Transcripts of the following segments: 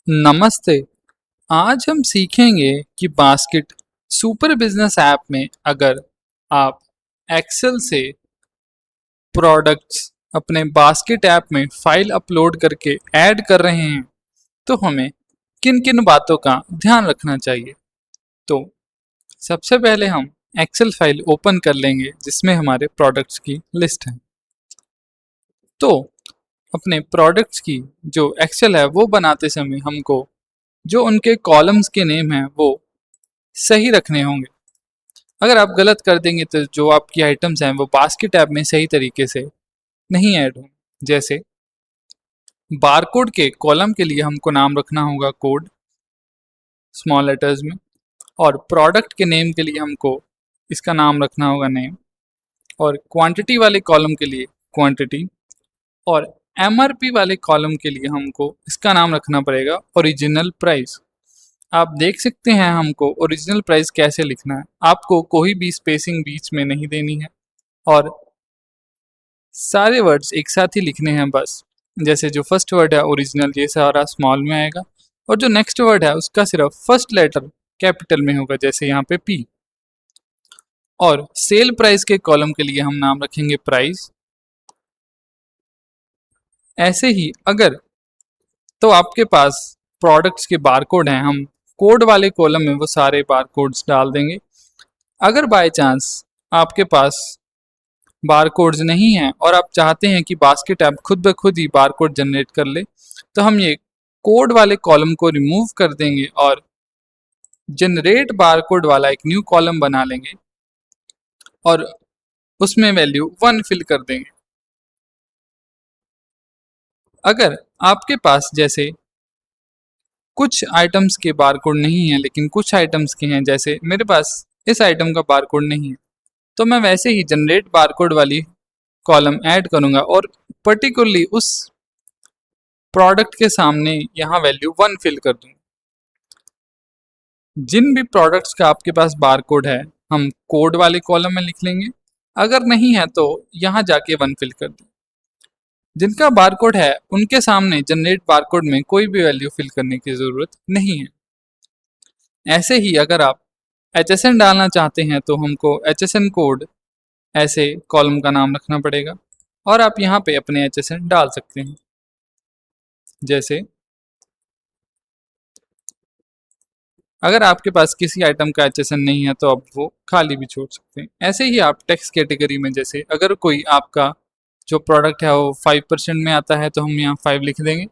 नमस्ते। आज हम सीखेंगे कि बास्केट सुपर बिजनेस ऐप में अगर आप एक्सेल से प्रोडक्ट्स अपने बास्केट ऐप में फाइल अपलोड करके ऐड कर रहे हैं तो हमें किन किन बातों का ध्यान रखना चाहिए। तो सबसे पहले हम एक्सेल फाइल ओपन कर लेंगे जिसमें हमारे प्रोडक्ट्स की लिस्ट है। तो अपने प्रोडक्ट्स की जो एक्सेल है वो बनाते समय हमको जो उनके कॉलम्स के नेम हैं वो सही रखने होंगे। अगर आप गलत कर देंगे तो जो आपकी आइटम्स हैं वो बास्केट ऐप में सही तरीके से नहीं ऐड होंगे। जैसे बारकोड के कॉलम के लिए हमको नाम रखना होगा कोड स्मॉल लेटर्स में, और प्रोडक्ट के नेम के लिए हमको इसका नाम रखना होगा नेम, और क्वांटिटी वाले कॉलम के लिए क्वांटिटी, और एमआरपी वाले कॉलम के लिए हमको इसका नाम रखना पड़ेगा ओरिजिनल प्राइस। आप देख सकते हैं हमको ओरिजिनल प्राइस कैसे लिखना है। आपको कोई भी स्पेसिंग बीच में नहीं देनी है और सारे वर्ड्स एक साथ ही लिखने हैं बस। जैसे जो फर्स्ट वर्ड है ओरिजिनल ये सारा स्मॉल में आएगा, और जो नेक्स्ट वर्ड है उसका सिर्फ फर्स्ट लेटर कैपिटल में होगा, जैसे यहाँ पे पी। और सेल प्राइस के कॉलम के लिए हम नाम रखेंगे प्राइस। ऐसे ही अगर तो आपके पास प्रोडक्ट्स के बारकोड हैं, हम कोड वाले कॉलम में वो सारे बारकोड्स डाल देंगे। अगर बाय चांस आपके पास बारकोड्स नहीं हैं और आप चाहते हैं कि बास्केट ऐप खुद ब खुद ही बारकोड जनरेट कर ले, तो हम ये कोड वाले कॉलम को रिमूव कर देंगे और जनरेट बारकोड वाला एक न्यू कॉलम बना लेंगे और उसमें वैल्यू 1 फिल कर देंगे। अगर आपके पास जैसे कुछ आइटम्स के बारकोड नहीं है लेकिन कुछ आइटम्स के हैं, जैसे मेरे पास इस आइटम का बारकोड नहीं है, तो मैं वैसे ही जनरेट बारकोड वाली कॉलम ऐड करूंगा और पर्टिकुलरली उस प्रोडक्ट के सामने यहाँ वैल्यू 1 फिल कर दूंगा। जिन भी प्रोडक्ट्स का आपके पास बारकोड है हम कोड वाले कॉलम में लिख लेंगे, अगर नहीं है तो यहाँ जाके 1 फिल कर दें। जिनका बारकोड है उनके सामने जनरेट बारकोड में कोई भी वैल्यू फिल करने की ज़रूरत नहीं है। ऐसे ही अगर आप HSN डालना चाहते हैं तो हमको HSN कोड ऐसे कॉलम का नाम रखना पड़ेगा और आप यहाँ पे अपने HSN डाल सकते हैं। जैसे अगर आपके पास किसी आइटम का HSN नहीं है तो आप वो खाली भी छोड़ सकते हैं। ऐसे ही आप टेक्स्ट कैटेगरी में जैसे अगर कोई आपका जो प्रोडक्ट है वो 5% में आता है तो हम यहाँ 5 लिख देंगे,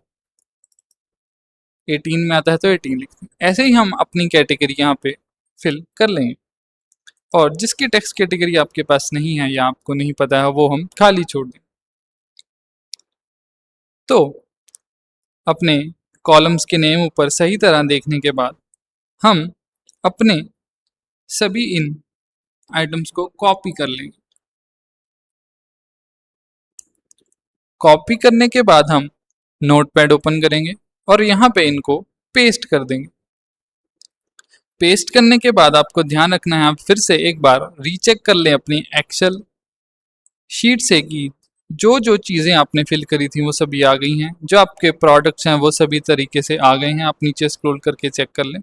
18 में आता है तो 18 लिख देंगे। ऐसे ही हम अपनी कैटेगरी यहाँ पे फिल कर लेंगे, और जिसकी टेक्स्ट कैटेगरी आपके पास नहीं है या आपको नहीं पता है वो हम खाली छोड़ दें। तो अपने कॉलम्स के नेम ऊपर सही तरह देखने के बाद हम अपने सभी इन आइटम्स को कॉपी कर लेंगे। कॉपी करने के बाद हम नोटपैड ओपन करेंगे और यहाँ पे इनको पेस्ट कर देंगे। पेस्ट करने के बाद आपको ध्यान रखना है, आप फिर से एक बार रीचेक कर लें अपनी एक्सेल शीट से कि जो जो चीज़ें आपने फिल करी थी वो सभी आ गई हैं, जो आपके प्रोडक्ट्स हैं वो सभी तरीके से आ गए हैं। आप नीचे स्क्रॉल करके चेक कर लें।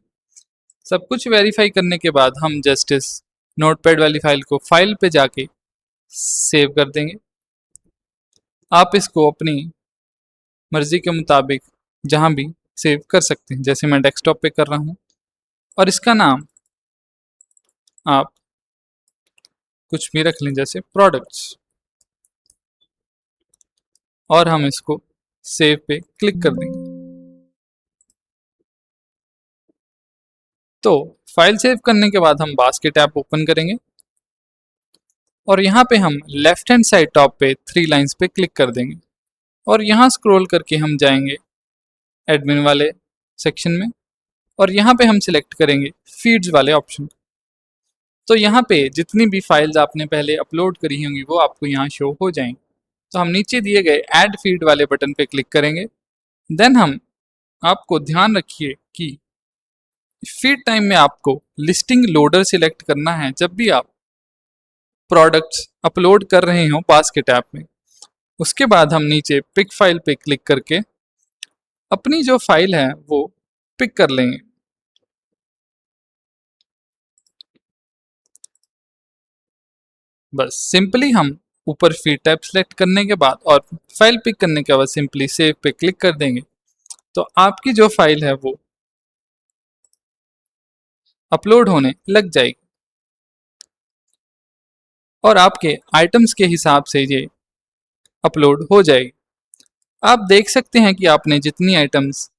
सब कुछ वेरीफाई करने के बाद हम जस्ट इस नोटपैड वाली फाइल को फाइल पे जाके सेव कर देंगे। आप इसको अपनी मर्जी के मुताबिक जहाँ भी सेव कर सकते हैं, जैसे मैं डेस्कटॉप पे कर रहा हूँ, और इसका नाम आप कुछ भी रख लें जैसे प्रोडक्ट्स, और हम इसको सेव पे क्लिक कर देंगे। तो फाइल सेव करने के बाद हम बास्केट ऐप ओपन करेंगे और यहाँ पे हम लेफ्ट हैंड साइड टॉप पे 3 लाइंस पे क्लिक कर देंगे और यहाँ स्क्रॉल करके हम जाएंगे एडमिन वाले सेक्शन में, और यहाँ पे हम सिलेक्ट करेंगे फीड्स वाले ऑप्शन। तो यहाँ पे जितनी भी फाइल्स आपने पहले अपलोड करी होंगी वो आपको यहाँ शो हो जाएंगी। तो हम नीचे दिए गए ऐड फीड वाले बटन पे क्लिक करेंगे। देन हम आपको ध्यान रखिए कि फीड टाइम में आपको लिस्टिंग लोडर सिलेक्ट करना है जब भी आप प्रोडक्ट्स अपलोड कर रहे हो बास्केट ऐप में। उसके बाद हम नीचे पिक फाइल पे क्लिक करके अपनी जो फाइल है वो पिक कर लेंगे। बस सिंपली हम ऊपर फीड टाइप सेलेक्ट करने के बाद और फाइल पिक करने के बाद सिंपली सेव पे क्लिक कर देंगे, तो आपकी जो फाइल है वो अपलोड होने लग जाएगी और आपके आइटम्स के हिसाब से ये अपलोड हो जाएगी। आप देख सकते हैं कि आपने जितनी आइटम्स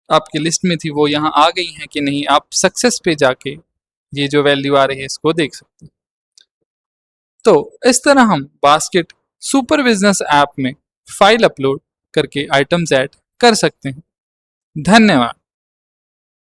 आपकी लिस्ट में थी वो यहाँ आ गई हैं कि नहीं। आप सक्सेस पे जाके ये जो वैल्यू आ रही है इसको देख सकते हैं। तो इस तरह हम बास्केट सुपर बिजनेस ऐप में फाइल अपलोड करके आइटम्स ऐड कर सकते हैं। धन्यवाद।